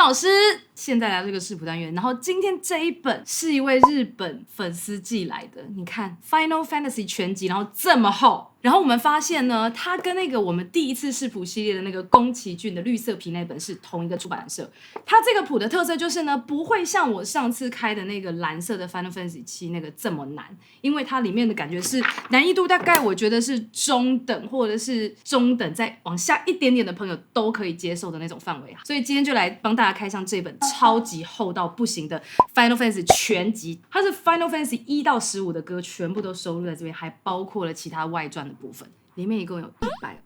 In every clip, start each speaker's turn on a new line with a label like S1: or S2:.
S1: 老师。现在来这个视谱单元，然后今天这一本是一位日本粉丝寄来的，你看《Final Fantasy》全集，然后这么厚，然后我们发现呢，它跟那个我们第一次视谱系列的那个宫崎骏的绿色皮那本是同一个出版社。它这个谱的特色就是呢，不会像我上次开的那个蓝色的《Final Fantasy 7》那个这么难，因为它里面的感觉是难易度大概我觉得是中等或者是中等再往下一点点的朋友都可以接受的那种范围。所以今天就来帮大家开箱这本超级厚到不行的 Final Fantasy 全集，它是 Final Fantasy 1到15的歌全部都收录在这边，还包括了其他外传的部分。里面一共有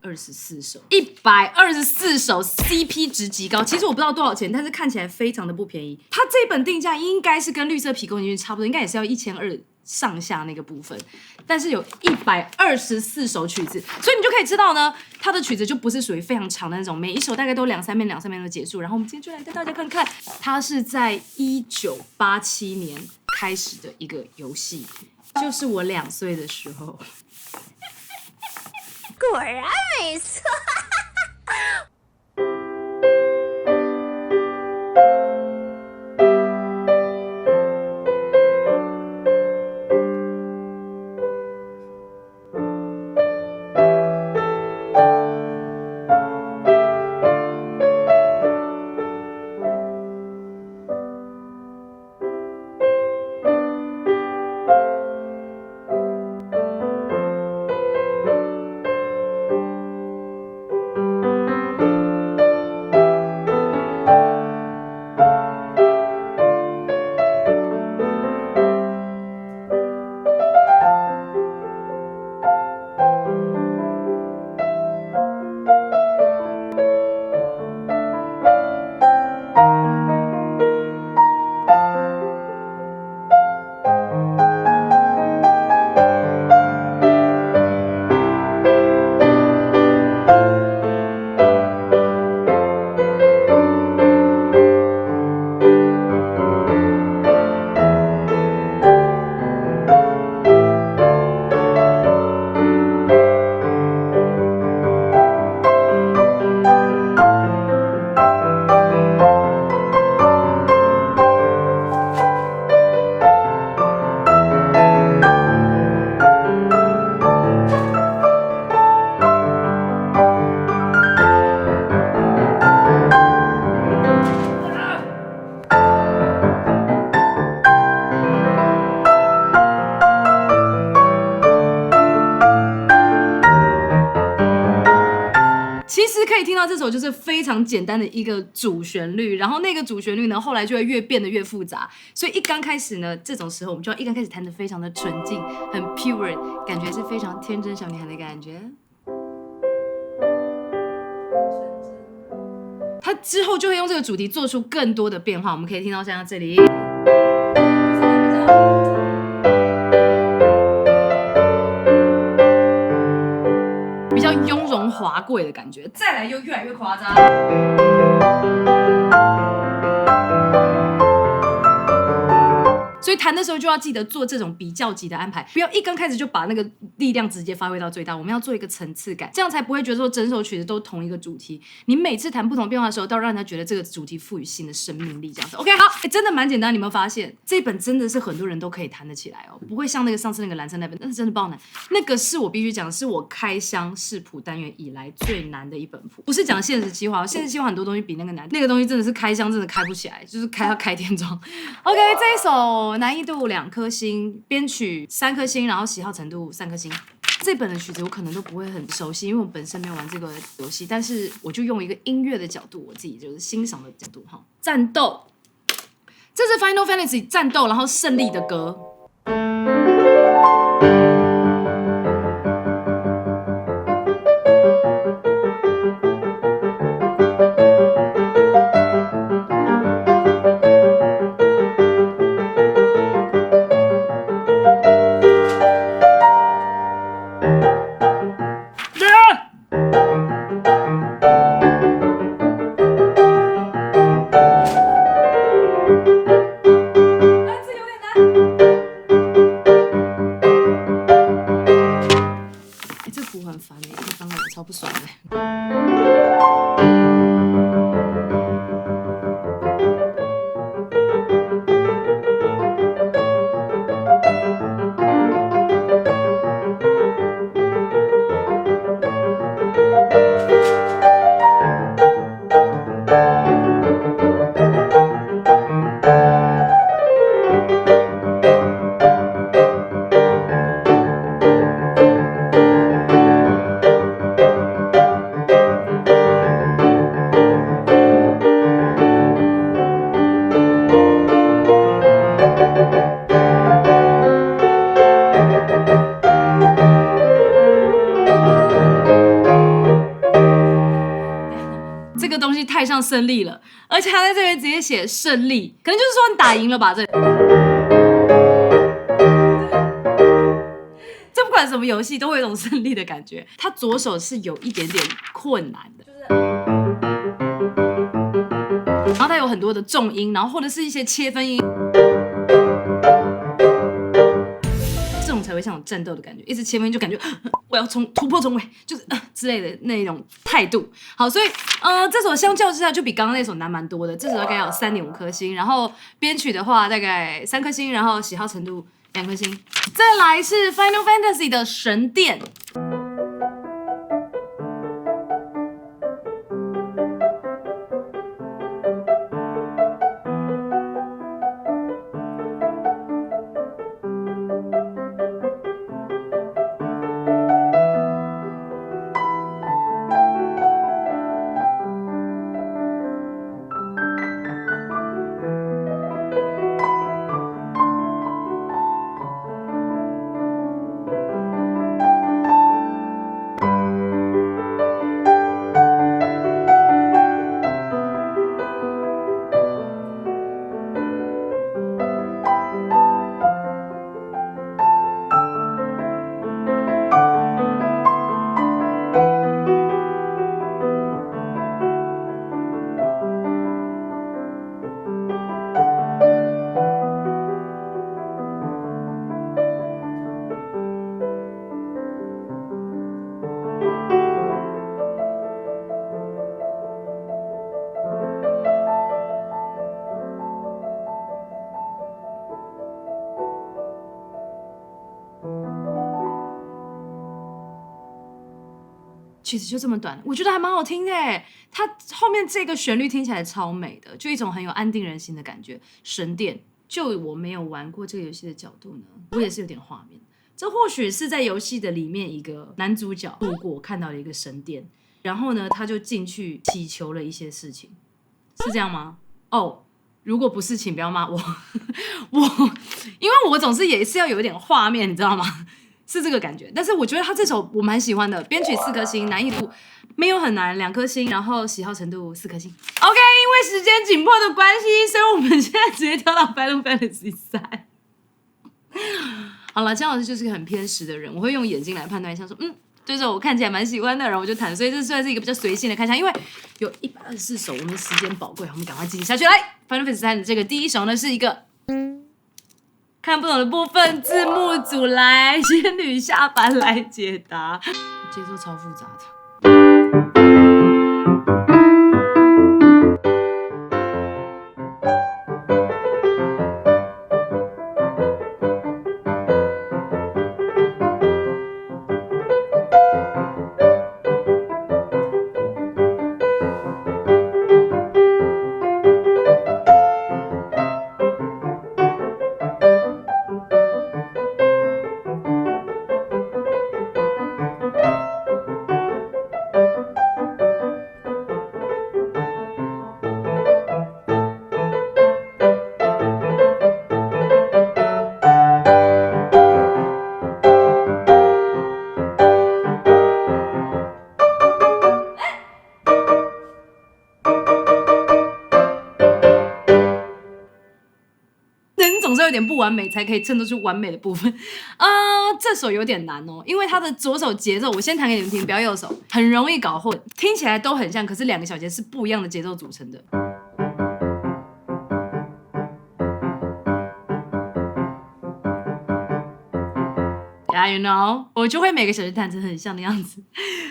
S1: 124首，124首 CP 值极高。其实我不知道多少钱，但是看起来非常的不便宜。它这本定价应该是跟绿色皮宫崎骏差不多，应该也是要1200上下那个部分，但是有124首曲子，所以你就可以知道呢，它的曲子就不是属于非常长的那种，每一首大概都2-3遍就结束。然后我们今天就来跟大家看看，它是在1987年开始的一个游戏，就是我2岁的时候。
S2: 果然没错。
S1: 可以听到这首就是非常简单的一个主旋律，然后那个主旋律呢，后来就会变得越复杂。所以一刚开始呢，这种时候我们就要一刚开始弹得非常的纯净，很 pure， 感觉是非常天真小女孩的感觉。他之后就会用这个主题做出更多的变化，我们可以听到像这里。比较雍容华贵的感觉，再来又越来越夸张。所以弹的时候就要记得做这种比较级的安排，不要一刚开始就把那个力量直接发挥到最大。我们要做一个层次感，这样才不会觉得说整首曲子都同一个主题。你每次弹不同变化的时候，都让人家觉得这个主题赋予新的生命力。这样子 ，OK， 好，真的蛮简单。你有没有发现这本真的是很多人都可以弹得起来哦，不会像那个上次那个蓝色那本，那是真的爆难。那个是我必须讲，是我开箱视谱单元以来最难的一本谱。不是讲现实企划，现实企划很多东西比那个难，那个东西真的是开箱真的开不起来，就是要开天窗。OK， 这一首难易度2颗星，编曲3颗星，然后喜好程度3颗星。这本的曲子我可能都不会很熟悉，因为我本身没有玩这个游戏，但是我就用一个音乐的角度，我自己就是欣赏的角度哈。战斗，这是 Final Fantasy 战斗，然后胜利的歌。很烦耶，他刚刚我超不爽的。这个东西太像胜利了，而且他在这边直接写胜利，可能就是说你打赢了吧？这不管什么游戏都会有一种胜利的感觉。他左手是有一点点困难的，然后他有很多的重音，然后或者是一些切分音。才会像有战斗的感觉，一直切分就感觉我要突破重围，就是之类的那种态度。好，所以这首相较之下就比刚刚那首难蛮多的，这首大概有3.5颗星，然后编曲的话大概3颗星，然后喜好程度2颗星。再来是 Final Fantasy 的神殿。曲子就这么短，我觉得还蛮好听的耶。它后面这个旋律听起来超美的，就一种很有安定人心的感觉。神殿，就我没有玩过这个游戏的角度呢，我也是有点画面。这或许是在游戏的里面一个男主角路过看到了一个神殿，然后呢，他就进去祈求了一些事情，是这样吗？哦，如果不是，请不要骂我，因为我总是也是要有一点画面，你知道吗？是这个感觉，但是我觉得他这首我蛮喜欢的，编曲4颗星，难易度没有很难2颗星，然后喜好程度4颗星。OK， 因为时间紧迫的关系，所以我们现在直接跳到 Final Fantasy 3。好了，姜老师就是个很偏食的人，我会用眼睛来判断一下，说这首我看起来蛮喜欢的，然后我就弹，所以这算是一个比较随性的开箱，因为有124首，我们时间宝贵，我们赶快进行下去。来 ，Final Fantasy 3的这个第一首呢是一个。看不懂的部分，字幕组来，仙女下凡来解答。节奏超复杂的。总是有点不完美才可以衬得出完美的部分。这首有点难哦，因为它的左手节奏，我先弹给你们听，不要右手，很容易搞混，听起来都很像，可是2个小节是不一样的节奏组成的。Yeah, you know， 我就会每个小节弹成很像的样子。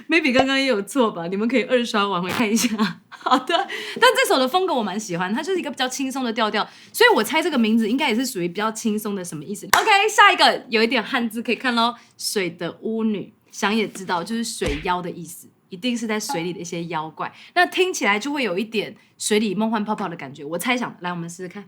S1: Maybe 刚刚也有错吧？你们可以2刷往回看一下。好的，但这首的风格我蛮喜欢，它就是一个比较轻松的调调，所以我猜这个名字应该也是属于比较轻松的什么意思 ？OK， 下一个有一点汉字可以看咯，水的巫女，想也知道就是水妖的意思，一定是在水里的一些妖怪，那听起来就会有一点水里梦幻泡泡的感觉。我猜想，来我们试试看。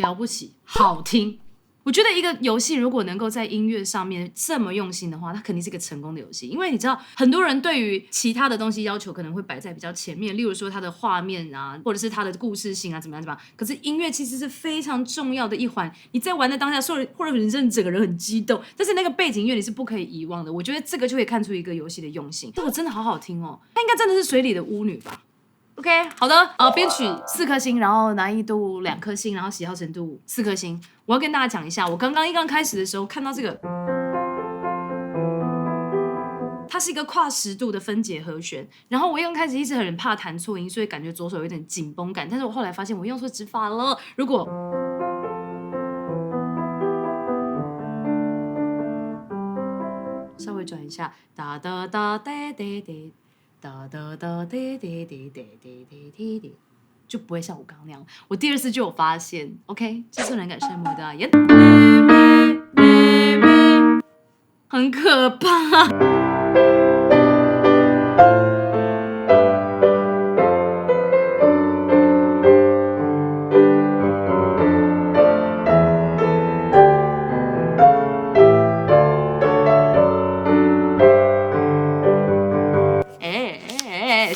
S1: 了不起，好听。我觉得一个游戏如果能够在音乐上面这么用心的话，它肯定是一个成功的游戏。因为你知道，很多人对于其他的东西要求可能会摆在比较前面，例如说它的画面啊，或者是它的故事性啊，怎么样怎么样。可是音乐其实是非常重要的一环。你在玩的当下，或者你真的整个人很激动，但是那个背景音乐你是不可以遗忘的。我觉得这个就可以看出一个游戏的用心。这个真的好好听哦，它应该真的是水里的巫女吧。OK， 好的，编曲4颗星，然后难易度2颗星，然后喜好程度4颗星。我要跟大家讲一下，我刚开始的时候看到这个，它是一个跨10度的分解和弦，然后我刚开始一直很怕弹错音，所以感觉左手有点紧绷感。但是我后来发现我用错指法了，如果稍微转一下，哒哒哒哒哒哒。哒哒哒滴滴滴滴滴滴滴滴，就不会像我刚刚那样。我第2次就有发现 ，OK， 这是能改善模的，也很可怕。